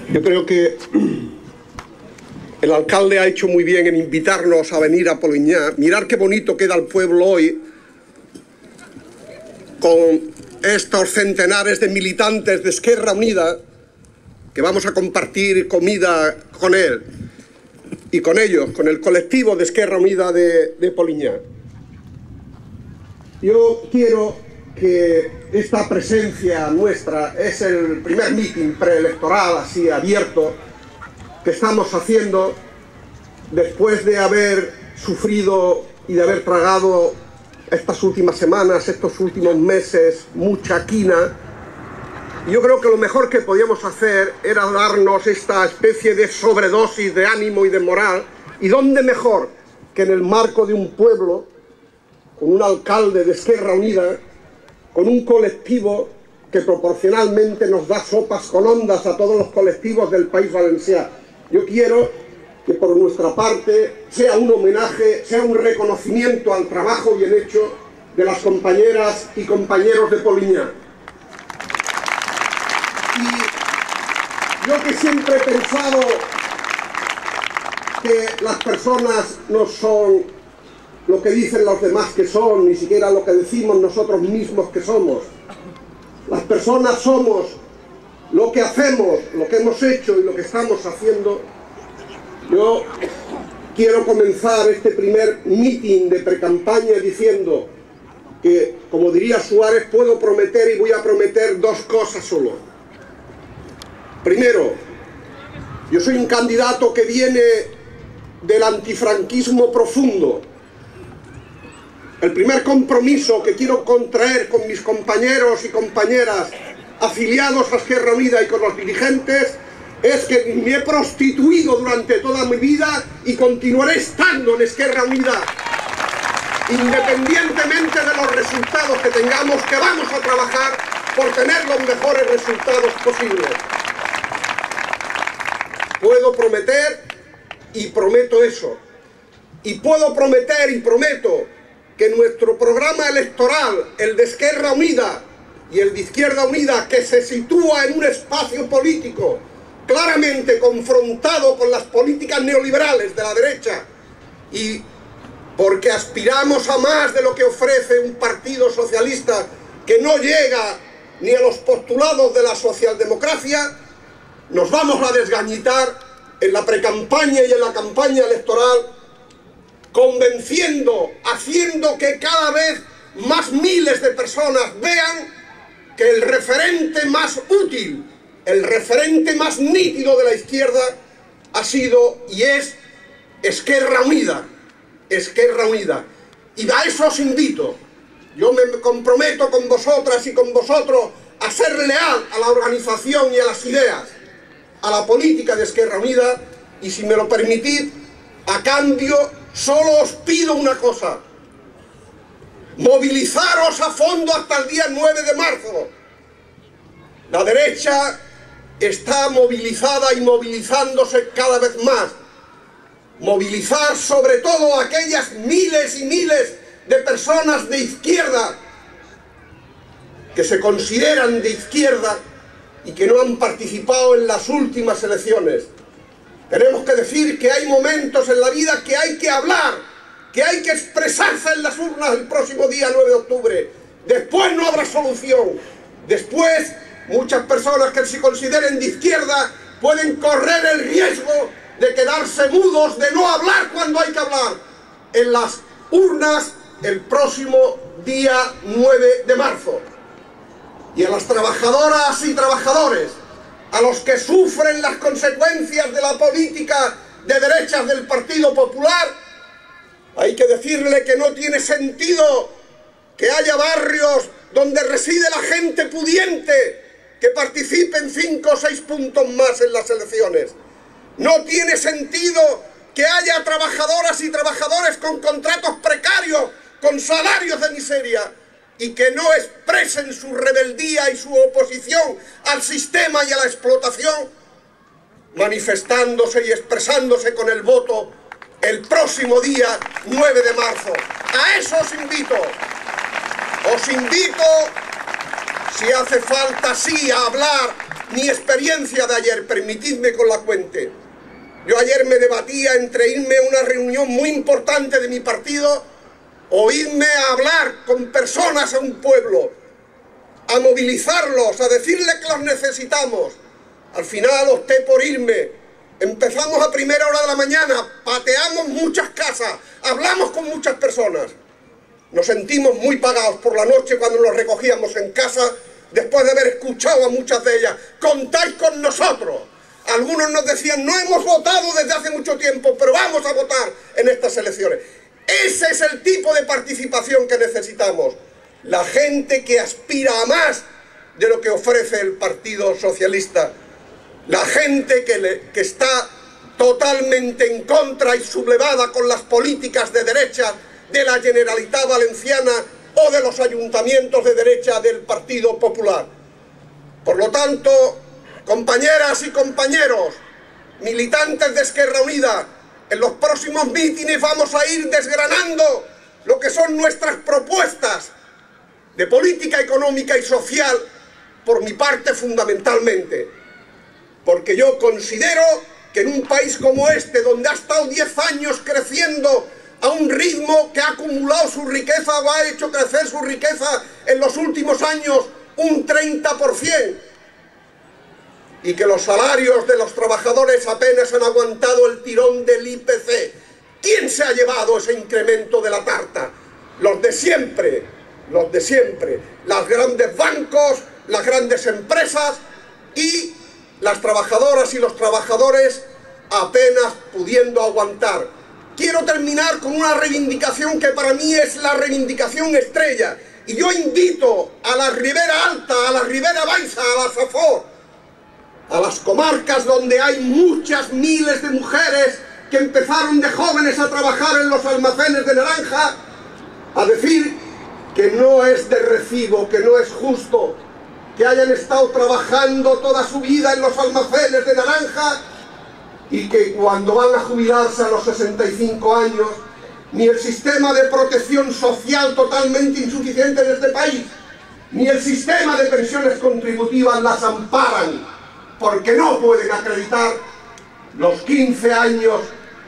Yo creo que el alcalde ha hecho muy bien en invitarnos a venir a Poliñá. Mirar qué bonito queda el pueblo hoy con estos centenares de militantes de Esquerra Unida que vamos a compartir comida con él y con ellos, con el colectivo de Esquerra Unida de Poliñá. Yo quiero que esta presencia nuestra es el primer mitin preelectoral así abierto que estamos haciendo después de haber sufrido y de haber tragado estas últimas semanas, estos últimos meses, mucha quina. Yo creo que lo mejor que podíamos hacer era darnos esta especie de sobredosis de ánimo y de moral, y dónde mejor que en el marco de un pueblo, con un alcalde de Esquerra Unida, con un colectivo que proporcionalmente nos da sopas con ondas a todos los colectivos del País Valencià. Yo quiero que por nuestra parte sea un homenaje, sea un reconocimiento al trabajo bien hecho de las compañeras y compañeros de Poliñá. Y yo que siempre he pensado que las personas no son lo que dicen los demás que son, ni siquiera lo que decimos nosotros mismos que somos. Las personas somos lo que hacemos, lo que hemos hecho y lo que estamos haciendo. Yo quiero comenzar este primer mitin de precampaña diciendo que, como diría Suárez, puedo prometer y voy a prometer dos cosas solo. Primero, yo soy un candidato que viene del antifranquismo profundo. El primer compromiso que quiero contraer con mis compañeros y compañeras afiliados a Esquerra Unida y con los dirigentes es que me he prostituido durante toda mi vida y continuaré estando en Esquerra Unida, independientemente de los resultados que tengamos, que vamos a trabajar por tener los mejores resultados posibles. Puedo prometer y prometo eso. Y puedo prometer y prometo que nuestro programa electoral, el de Esquerra Unida y el de Izquierda Unida, que se sitúa en un espacio político claramente confrontado con las políticas neoliberales de la derecha, y porque aspiramos a más de lo que ofrece un partido socialista que no llega ni a los postulados de la socialdemocracia, nos vamos a desgañitar en la precampaña y en la campaña electoral, convenciendo, haciendo que cada vez más miles de personas vean que el referente más útil, el referente más nítido de la izquierda ha sido y es Esquerra Unida. Esquerra Unida. Y a eso os invito. Yo me comprometo con vosotras y con vosotros a ser leal a la organización y a las ideas, a la política de Esquerra Unida, y si me lo permitís, a cambio solo os pido una cosa: movilizaros a fondo hasta el día 9 de marzo. La derecha está movilizada y movilizándose cada vez más. Movilizar sobre todo a aquellas miles y miles de personas de izquierda que se consideran de izquierda y que no han participado en las últimas elecciones. Tenemos que decir que hay momentos en la vida que hay que hablar, que hay que expresarse en las urnas el próximo día 9 de octubre. Después no habrá solución. Después muchas personas que se consideren de izquierda pueden correr el riesgo de quedarse mudos, de no hablar cuando hay que hablar en las urnas el próximo día 9 de marzo. Y a las trabajadoras y trabajadores, a los que sufren las consecuencias de la política de derechas del Partido Popular, hay que decirle que no tiene sentido que haya barrios donde reside la gente pudiente que participen 5 o 6 puntos más en las elecciones. No tiene sentido que haya trabajadoras y trabajadores con contratos precarios, con salarios de miseria, y que no expresen su rebeldía y su oposición al sistema y a la explotación, manifestándose y expresándose con el voto el próximo día 9 de marzo. A eso os invito. Os invito, si hace falta, sí, a hablar mi experiencia de ayer, permitidme que os la cuente. Yo ayer me debatía entre irme a una reunión muy importante de mi partido o irme a hablar con personas a un pueblo, a movilizarlos, a decirles que los necesitamos. Al final opté por irme. Empezamos a primera hora de la mañana, pateamos muchas casas, hablamos con muchas personas. Nos sentimos muy pagados por la noche cuando nos recogíamos en casa, después de haber escuchado a muchas de ellas. Contáis con nosotros. Algunos nos decían, no hemos votado desde hace mucho tiempo, pero vamos a votar en estas elecciones. Ese es el tipo de participación que necesitamos. La gente que aspira a más de lo que ofrece el Partido Socialista. La gente que está totalmente en contra y sublevada con las políticas de derecha de la Generalitat Valenciana o de los ayuntamientos de derecha del Partido Popular. Por lo tanto, compañeras y compañeros, militantes de Esquerra Unida, en los próximos mítines vamos a ir desgranando lo que son nuestras propuestas de política económica y social, por mi parte fundamentalmente. Porque yo considero que en un país como este, donde ha estado 10 años creciendo a un ritmo que ha acumulado su riqueza o ha hecho crecer su riqueza en los últimos años un 30%, y que los salarios de los trabajadores apenas han aguantado el tirón del IPC. ¿Quién se ha llevado ese incremento de la tarta? Los de siempre, los de siempre. Los grandes bancos, las grandes empresas y las trabajadoras y los trabajadores apenas pudiendo aguantar. Quiero terminar con una reivindicación que para mí es la reivindicación estrella. Y yo invito a la Ribera Alta, a la Ribera Baixa, a la Safor, a las comarcas donde hay muchas miles de mujeres que empezaron de jóvenes a trabajar en los almacenes de naranja, a decir que no es de recibo, que no es justo que hayan estado trabajando toda su vida en los almacenes de naranja y que cuando van a jubilarse a los 65 años, ni el sistema de protección social totalmente insuficiente en este país, ni el sistema de pensiones contributivas las amparan, porque no pueden acreditar los 15 años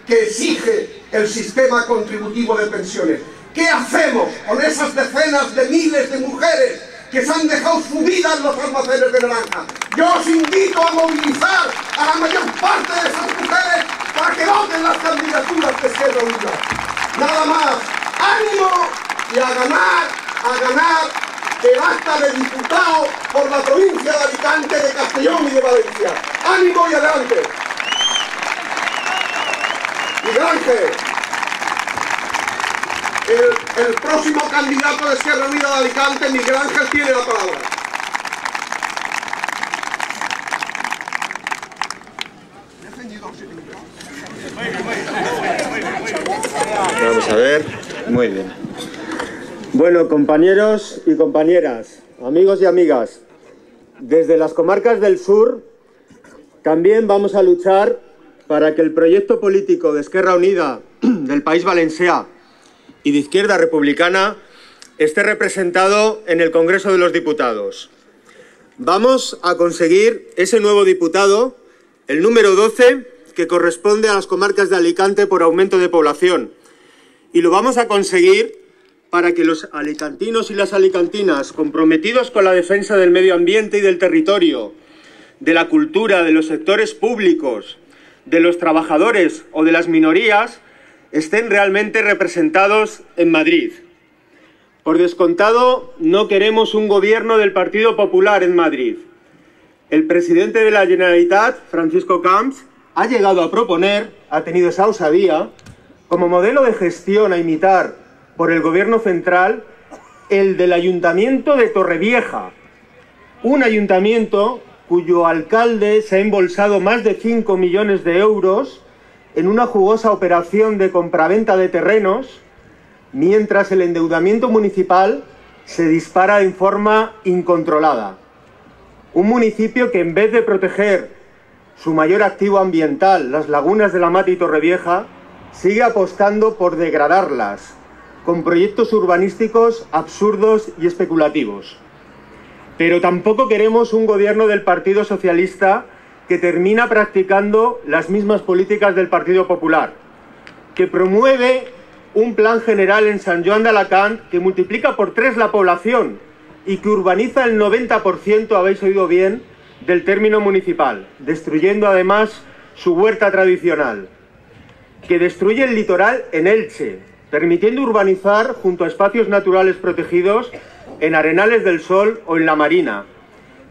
que exige el sistema contributivo de pensiones. ¿Qué hacemos con esas decenas de miles de mujeres que se han dejado su vida en los almacenes de naranja? Yo os invito a movilizar a la mayor parte de esas mujeres para que voten las candidaturas de Esquerra Unida. Nada más, ánimo y a ganar el acta de diputado por la provincia de Alicante, de Castellón y de Valencia. ¡Ánimo y adelante! Miguel Ángel, el próximo candidato de Esquerra Unida de Alicante, Miguel Ángel, tiene la palabra. Vamos a ver. Muy bien. Bueno, compañeros y compañeras, amigos y amigas, desde las comarcas del sur también vamos a luchar para que el proyecto político de Esquerra Unida del País Valencià y de Izquierda Republicana esté representado en el Congreso de los Diputados. Vamos a conseguir ese nuevo diputado, el número 12, que corresponde a las comarcas de Alicante por aumento de población. Y lo vamos a conseguir para que los alicantinos y las alicantinas, comprometidos con la defensa del medio ambiente y del territorio, de la cultura, de los sectores públicos, de los trabajadores o de las minorías, estén realmente representados en Madrid. Por descontado, no queremos un gobierno del Partido Popular en Madrid. El presidente de la Generalitat, Francisco Camps, ha llegado a proponer, ha tenido esa osadía, como modelo de gestión a imitar por el gobierno central, el del Ayuntamiento de Torrevieja, un ayuntamiento cuyo alcalde se ha embolsado más de 5 millones de euros en una jugosa operación de compraventa de terrenos, mientras el endeudamiento municipal se dispara en forma incontrolada. Un municipio que, en vez de proteger su mayor activo ambiental, las lagunas de la Mata y Torrevieja, sigue apostando por degradarlas, con proyectos urbanísticos absurdos y especulativos. Pero tampoco queremos un gobierno del Partido Socialista que termina practicando las mismas políticas del Partido Popular, que promueve un plan general en Sant Joan d'Alacant que multiplica por 3 la población y que urbaniza el 90%, habéis oído bien, del término municipal, destruyendo además su huerta tradicional, que destruye el litoral en Elche, permitiendo urbanizar junto a espacios naturales protegidos en Arenales del Sol o en La Marina,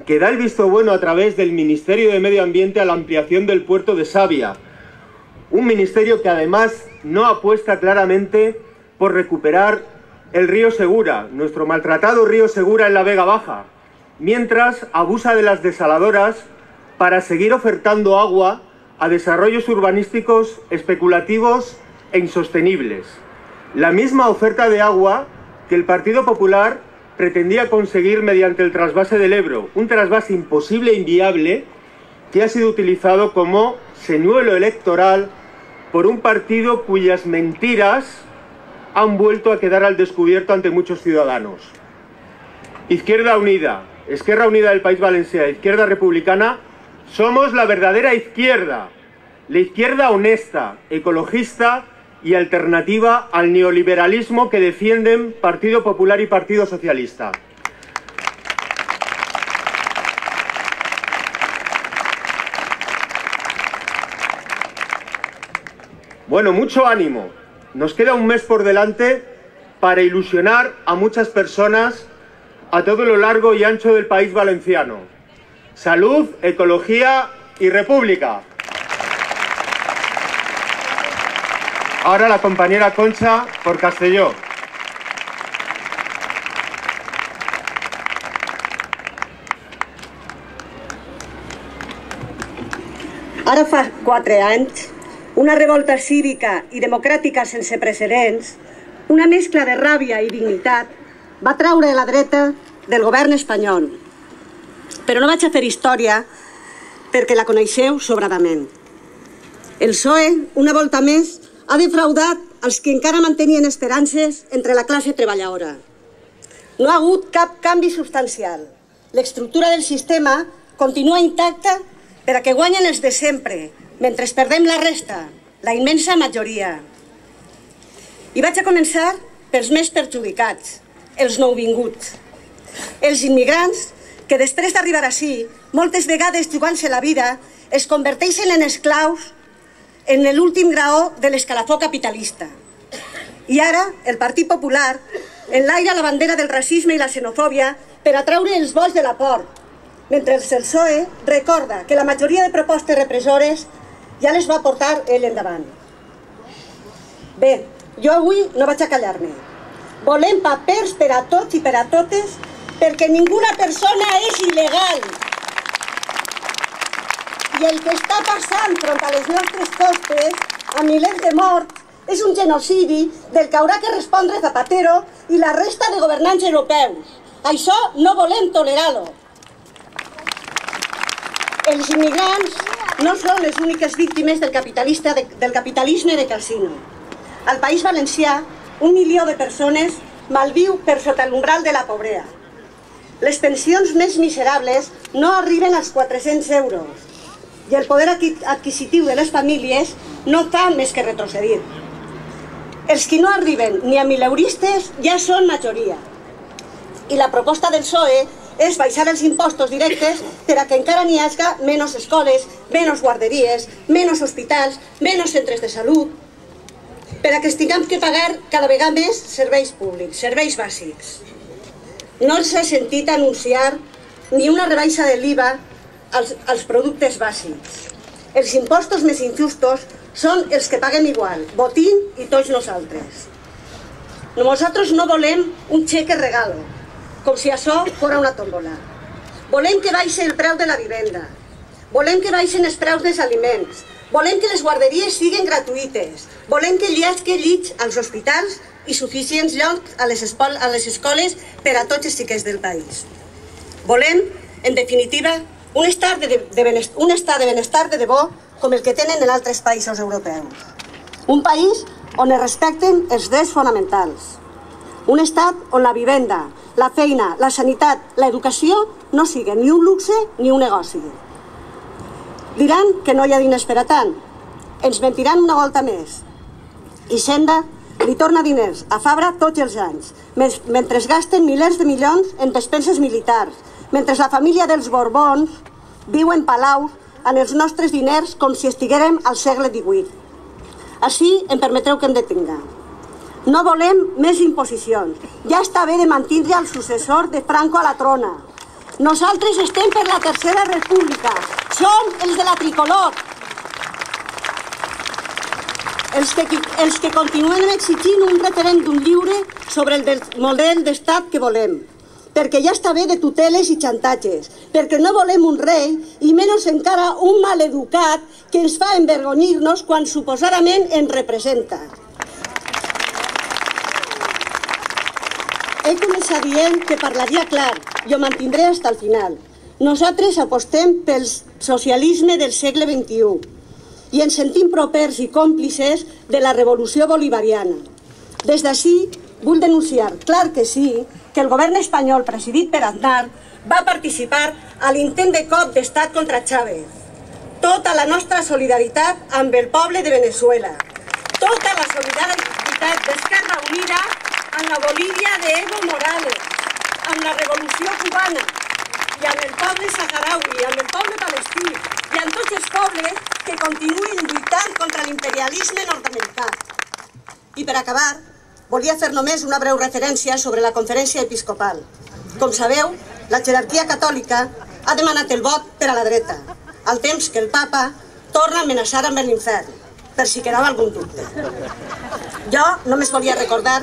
que da el visto bueno a través del Ministerio de Medio Ambiente a la ampliación del puerto de Savia, un ministerio que además no apuesta claramente por recuperar el río Segura, nuestro maltratado río Segura en la Vega Baja, mientras abusa de las desaladoras para seguir ofertando agua a desarrollos urbanísticos especulativos e insostenibles. La misma oferta de agua que el Partido Popular pretendía conseguir mediante el trasvase del Ebro, un trasvase imposible e inviable que ha sido utilizado como señuelo electoral por un partido cuyas mentiras han vuelto a quedar al descubierto ante muchos ciudadanos. Izquierda Unida, Esquerra Unida del País Valencià, Izquierda Republicana, somos la verdadera izquierda, la izquierda honesta, ecologista y alternativa al neoliberalismo que defienden Partido Popular y Partido Socialista. Bueno, mucho ánimo. Nos queda un mes por delante para ilusionar a muchas personas a todo lo largo y ancho del país valenciano. Salud, ecología y república. Ahora la compañera Concha por Castelló. Ara fa 4 anys, una revolta cívica i democràtica sense precedents, una mescla de ràbia i dignitat, va traure la dreta del govern espanyol. Però no vaig a fer història perquè la coneixeu sobradament. El PSOE, una volta més, ha defraudat els que encara mantenien esperances entre la classe treballadora. No ha hagut cap canvi substancial. L'estructura del sistema continua intacta per a que guanyen els de sempre, mentre perdem la resta, la immensa majoria. I vaig a començar pels més perjudicats, els nouvinguts. Els immigrants que després d'arribar ací, moltes vegades jugant-se la vida, es converteixen en esclaus en l'últim graó de l'escalafó capitalista. I ara el Partit Popular enlaira la bandera del racisme i la xenofòbia per atraure els vots de la por, mentre el PSOE recorda que la majoria de propostes repressores ja les va portar ell endavant. Bé, jo avui no vaig a callar-me. Volem papers per a tots i per a totes perquè ninguna persona és il·legal. I el que està passant front a les nostres costes, a milers de morts, és un genocidi del que haurà que respondre Zapatero i la resta de governants europeus. Això no volem tolerar-ho. Els immigrants no són les úniques víctimes del capitalisme de casino. Al País Valencià, 1 milió de persones malviu per sota l'umbral de la pobresa. Les pensions més miserables no arriben als 400 euros i el poder adquisitiu de les famílies no fa més que retrocedir. Els que no arriben ni a 1.000 euristes ja són majoria. I la proposta del PSOE és baixar els impostos directes per a que encara n'hi hagi menys escoles, menys guarderies, menys hospitals, menys centres de salut, per a que es tinguem que pagar cada vegada més serveis públics, serveis bàsics. No els he sentit anunciar ni una rebaixa de l'IVA als productes bàsics. Els impostos més injustos són els que paguem igual, Botín i tots nosaltres. Nosaltres no volem un xeque regalo, com si això fos una tómbola. Volem que baixi el preu de la vivenda, volem que baixin els preus dels aliments, volem que les guarderies siguin gratuïtes, volem que hi hagi llits als hospitals i suficients llocs a les escoles per a tots els xiquets del país. Volem, en definitiva, un estat de benestar de debò com el que tenen en altres països europeus. Un país on es respecten els drets fonamentals. Un estat on la vivenda, la feina, la sanitat, l'educació no siguin ni un luxe ni un negoci. Diran que no hi ha diners per a tant. Ens mentiran una volta més. Hisenda li torna diners a Fabra tots els anys, mentre es gasten milers de milions en despenses militars, mentre la família dels Borbons viu en palaus amb els nostres diners com si estiguérem al segle XVIII. Així em permetreu que em detinga. No volem més imposicions. Ja està bé de mantindre el successor de Franco a la trona. Nosaltres estem per la Tercera República. Som els de la tricolor. Els que continuen exigint un referèndum lliure sobre el model d'estat que volem. Perquè ja està bé de tuteles i xantatges. Perquè no volem un rei i menys encara un maleducat que ens fa envergonyir-nos quan suposadament ens representa. He començat dient que parlaria clar i ho mantindré fins al final. Nosaltres apostem pel socialisme del segle XXI i ens sentim propers i còmplices de la revolució bolivariana. Des d'ací vull denunciar, clar que sí, que el govern espanyol presidit per Aznar va participar a l'intent de cop d'estat contra Chávez. Tota la nostra solidaritat amb el poble de Venezuela. Tota la solidaritat d'Esquerra Unida amb la Bolívia d'Evo Morales, amb la revolució cubana, i amb el poble saharaui, amb el poble palestí, i amb tots els pobles que continuen lluitant contra l'imperialisme nord-americà. I per acabar, volia fer només una breu referència sobre la conferència episcopal. Com sabeu, la jerarquia catòlica ha demanat el vot per a la dreta, al temps que el papa torna a amenaçar amb l'infern, per si quedava algun dubte. Jo només volia recordar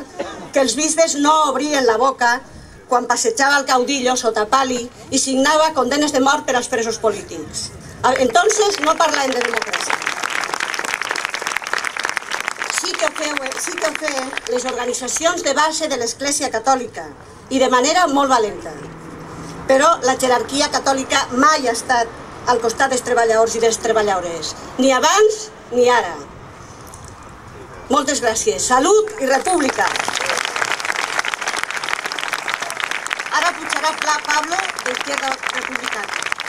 que els bisbes no obrien la boca quan passejava el caudillo sota pali i signava condenes de mort per als presos polítics. Entonces no parlem de democràcia. Sí que ho feien les organitzacions de base de l'Església Catòlica i de manera molt valenta. Però la jerarquia catòlica mai ha estat al costat dels treballadors i de les treballadores, ni abans ni ara. Moltes gràcies. Salut i república. Ara pujarà Pablo d'Izquierda Republicana.